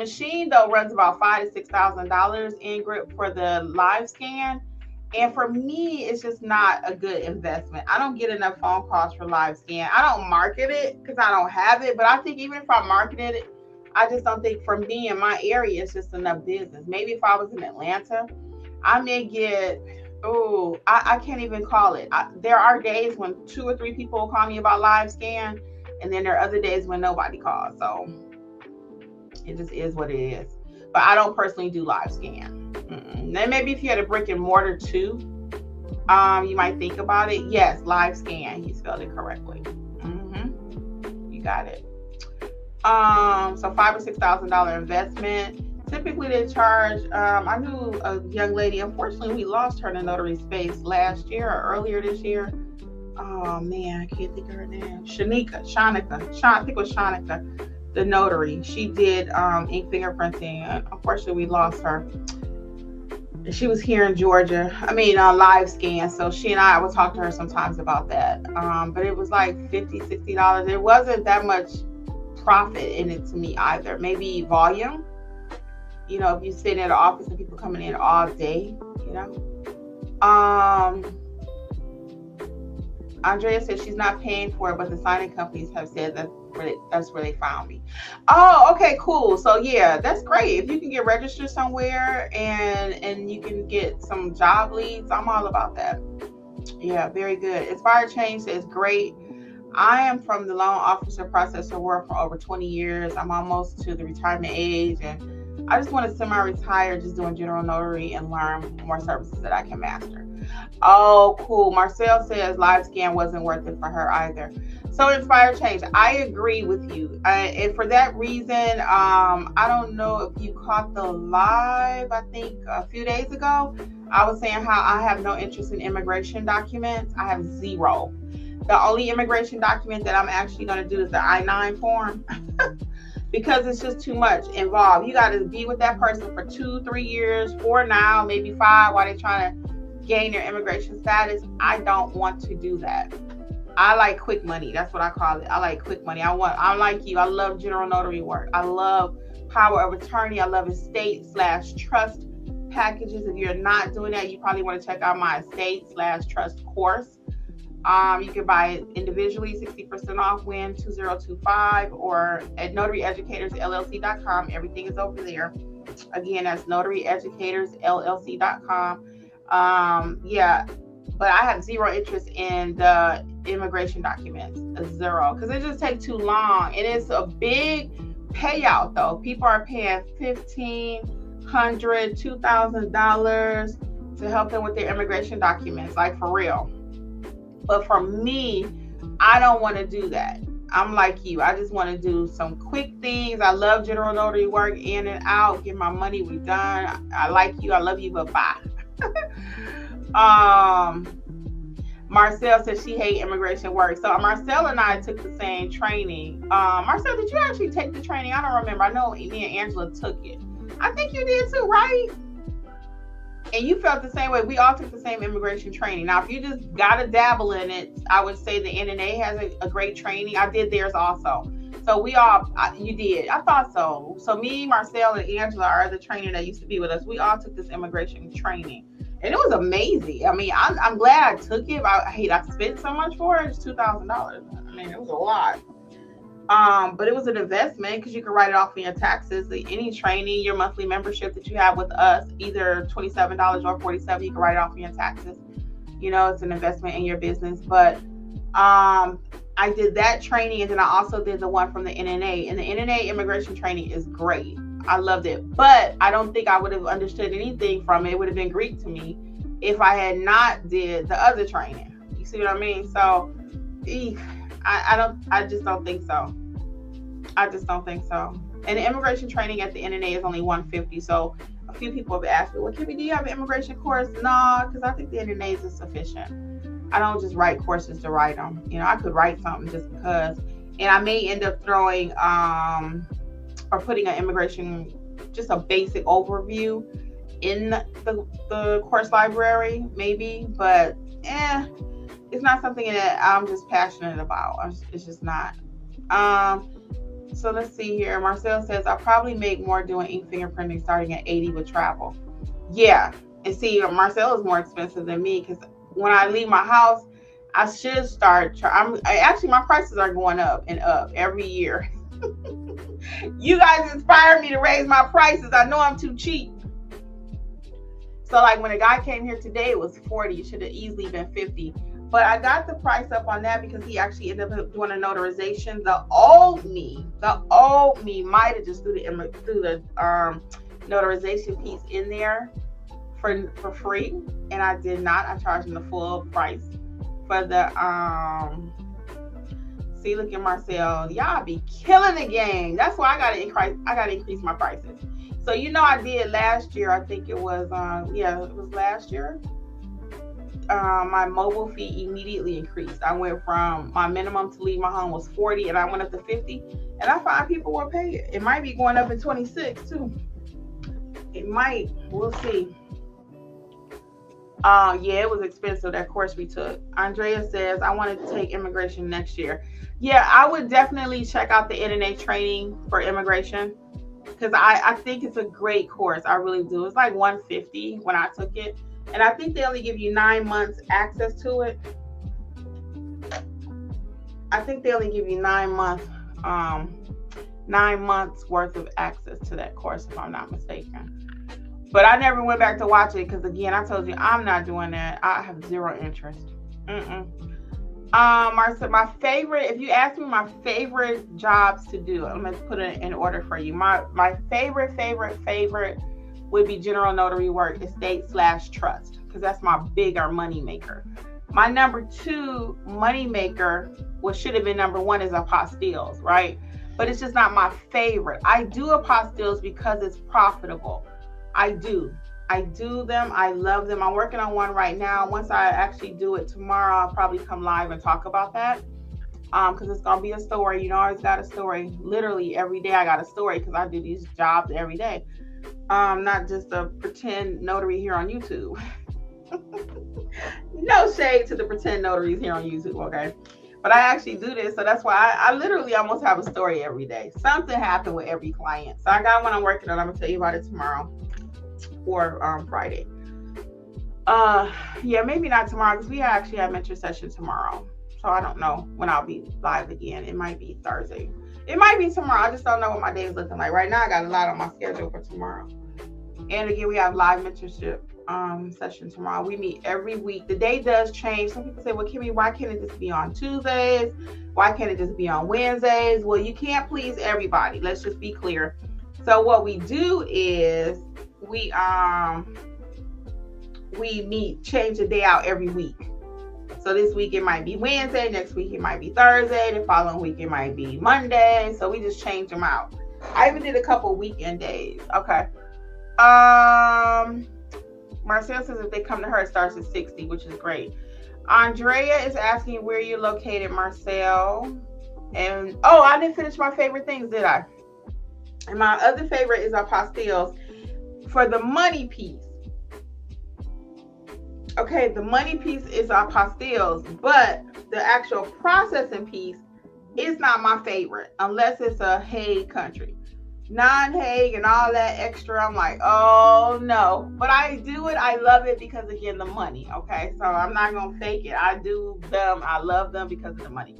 machine though runs about $5,000 to $6,000 in grip for the live scan. And for me, it's just not a good investment. I don't get enough phone calls for live scan. I don't market it because I don't have it. But I think even if I marketed it, I just don't think for me in my area, it's just enough business. Maybe if I was in Atlanta, I may get, I can't even call it. There are days when 2 or 3 people will call me about live scan. And then there are other days when nobody calls. So it just is what it is. But I don't personally do live scan. Then maybe if you had a brick and mortar too, you might think about it. Yes, live scan. You spelled it correctly. You got it. So $5,000 or $6,000 investment. Typically they charge. I knew a young lady. Unfortunately, we lost her in the notary space last year or earlier this year. Oh man, I can't think of her name. Shanika. I think it was Shanika, the notary. She did ink fingerprinting. And unfortunately, we lost her. She was here in Georgia. On live scan. So she and I would talk to her sometimes about that. But it was like $50, $60. It wasn't that much profit in it to me either. Maybe volume. If you sit in the office and people coming in all day, Andrea said she's not paying for it, but the signing companies have said that's where they found me. Oh, okay, cool. So yeah, that's great. If you can get registered somewhere and you can get some job leads, I'm all about that. Yeah, very good. Inspired Change says great. I am from the loan officer processor world for over 20 years. I'm almost to the retirement age, and I just want to semi-retire, just doing general notary and learn more services that I can master. Oh, cool. Marcel says live scan wasn't worth it for her either. So Inspired Change, I agree with you. And for that reason, I don't know if you caught the live, I think a few days ago, I was saying how I have no interest in immigration documents. I have zero. The only immigration document that I'm actually going to do is the I-9 form. Because it's just too much involved. You got to be with that person for 2, 3 years, 4 now, maybe 5, while they're trying to gain their immigration status. I don't want to do that. I like quick money. That's what I call it. I like quick money. I'm like you. I love general notary work. I love power of attorney. I love estate/trust packages. If you're not doing that, you probably want to check out my estate/trust course. You can buy it individually, 60% off, win 2025, or at notaryeducatorsllc.com. Everything is over there. Again, that's notaryeducatorsllc.com. Yeah, but I have zero interest in the immigration documents, zero, because it just takes too long. And it's a big payout, though. People are paying $1,500, $2,000 to help them with their immigration documents, like for real. But for me, I don't want to do that. I'm like you. I just want to do some quick things. I love general notary work, in and out, get my money, we done. I like you. I love you, but bye. Marcel says she hates immigration work. So Marcel and I took the same training. Marcel, did you actually take the training? I don't remember. I know me and Angela took it. I think you did too, right? And you felt the same way. We all took the same immigration training. Now, if you just got to dabble in it, I would say the NNA has a great training. I did theirs also. So you did. I thought so. So me, Marcel, and Angela are the trainer that used to be with us. We all took this immigration training. And it was amazing. I'm glad I took it. I spent so much for it. It's $2,000. It was a lot. But it was an investment because you can write it off in your taxes. Any training, your monthly membership that you have with us, either $27 or $47, you can write it off in your taxes. It's an investment in your business. But I did that training, and then I also did the one from the NNA. And the NNA immigration training is great. I loved it. But I don't think I would have understood anything from it. It would have been Greek to me if I had not did the other training. You see what I mean? So I just don't think so. I just don't think so. And the immigration training at the NNA is only $150. So a few people have asked me, well, Kimmi, do you have an immigration course? No, because I think the NNAs is sufficient. I don't just write courses to write them. I could write something just because. And I may end up throwing or putting an immigration, just a basic overview in the course library, maybe. But it's not something that I'm just passionate about. It's just not. So let's see here. Marcel says, I probably make more doing ink fingerprinting starting at 80 with travel. Yeah. And see, Marcel is more expensive than me because when I leave my house, I should start. Actually, my prices are going up and up every year. You guys inspire me to raise my prices. I know I'm too cheap. So like when a guy came here today, it was 40. It should have easily been 50. But I got the price up on that because he actually ended up doing a notarization. The old me might have just threw the notarization piece in there for free, and I did not. I charged him the full price for the See, look at Marcel. Y'all be killing the game. That's why I gotta increase my prices. So I did last year. I think it was it was last year. My mobile fee immediately increased. I went from my minimum to leave my home was 40 and I went up to 50, and I find people will pay it. It might be going up in 26 too. It might. We'll see. Yeah, it was expensive, that course we took. Andrea says, I wanted to take immigration next year. Yeah, I would definitely check out the NNA training for immigration because I think it's a great course. I really do. It's like $150 when I took it. And I think they only give you 9 months access to it. I think they only give you 9 months worth of access to that course, if I'm not mistaken. But I never went back to watch it because, again, I told you I'm not doing that. I have zero interest. Marcia, my favorite, if you ask me my favorite jobs to do, I'm going to put it in order for you. My favorite would be general notary work, estate/trust, because that's my bigger money maker. My number 2 money maker, what should have been number 1, is apostilles, right? But it's just not my favorite. I do apostilles because it's profitable. I do them. I love them. I'm working on one right now. Once I actually do it tomorrow, I'll probably come live and talk about that. Because it's going to be a story. I always got a story. Literally every day I got a story because I do these jobs every day. Not just a pretend notary here on YouTube. No shade to the pretend notaries here on YouTube, okay? But I actually do this, so that's why I literally almost have a story every day. Something happened with every client. So I got one I'm working on. I'm going to tell you about it tomorrow or Friday. Yeah, maybe not tomorrow because we actually have mentor session tomorrow. So I don't know when I'll be live again. It might be Thursday. It might be tomorrow. I just don't know what my day is looking like. Right now, I got a lot on my schedule for tomorrow. And again, we have live mentorship session tomorrow. We meet every week. The day does change. Some people say, well, Kimmi, why can't it just be on Tuesdays? Why can't it just be on Wednesdays? Well, you can't please everybody. Let's just be clear. So what we do is we change the day out every week. So this week it might be Wednesday, next week it might be Thursday, the following week it might be Monday. So we just change them out. I even did a couple weekend days. Okay. Marcel says if they come to her, it starts at 60, which is great. Andrea is asking where you're located, Marcel. And I didn't finish my favorite things, did I? And my other favorite is apostilles. For the money piece. Okay, the money piece is apostilles, but the actual processing piece is not my favorite unless it's a Hague country. Non-Hague and all that extra, I'm like, oh no. But I do it, I love it because, again, the money, okay? So I'm not going to fake it. I do them, I love them because of the money.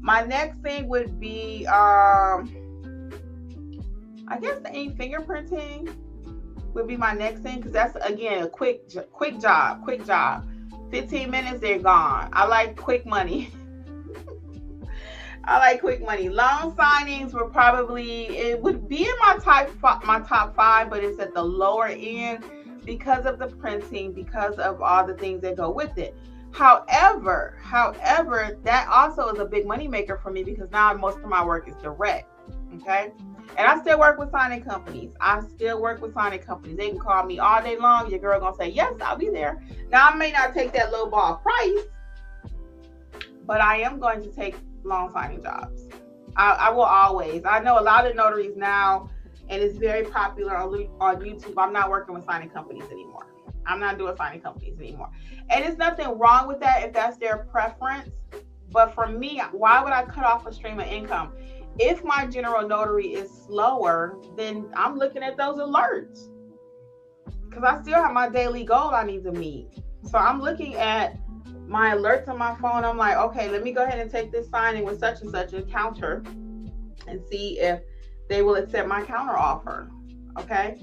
My next thing would be, I guess the ink fingerprinting would be my next thing because that's, again, a quick job. 15 minutes, they're gone. I like quick money. Loan signings it would be in my top 5, but it's at the lower end because of the printing, because of all the things that go with it. However, that also is a big money maker for me because now most of my work is direct. Okay. And I still work with signing companies. They can call me all day long. Your girl gonna say, yes, I'll be there. Now, I may not take that low ball price, but I am going to take loan signing jobs. I will always. I know a lot of notaries now, and it's very popular on YouTube. I'm not working with signing companies anymore. I'm not doing signing companies anymore. And there's nothing wrong with that if that's their preference. But for me, why would I cut off a stream of income? If my general notary is slower, then I'm looking at those alerts because I still have my daily goal I need to meet. So I'm looking at my alerts on my phone. I'm like, okay, let me go ahead and take this signing with such and such a counter and see if they will accept my counter offer. Okay.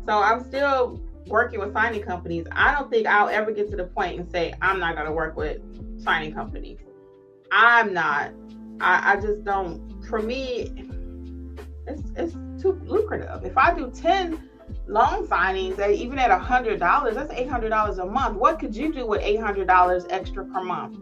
So I'm still working with signing companies. I don't think I'll ever get to the point and say, I'm not going to work with signing companies. I'm not. I just don't. For me, it's too lucrative. If I do 10 loan signings, even at $100, that's $800 a month. What could you do with $800 extra per month?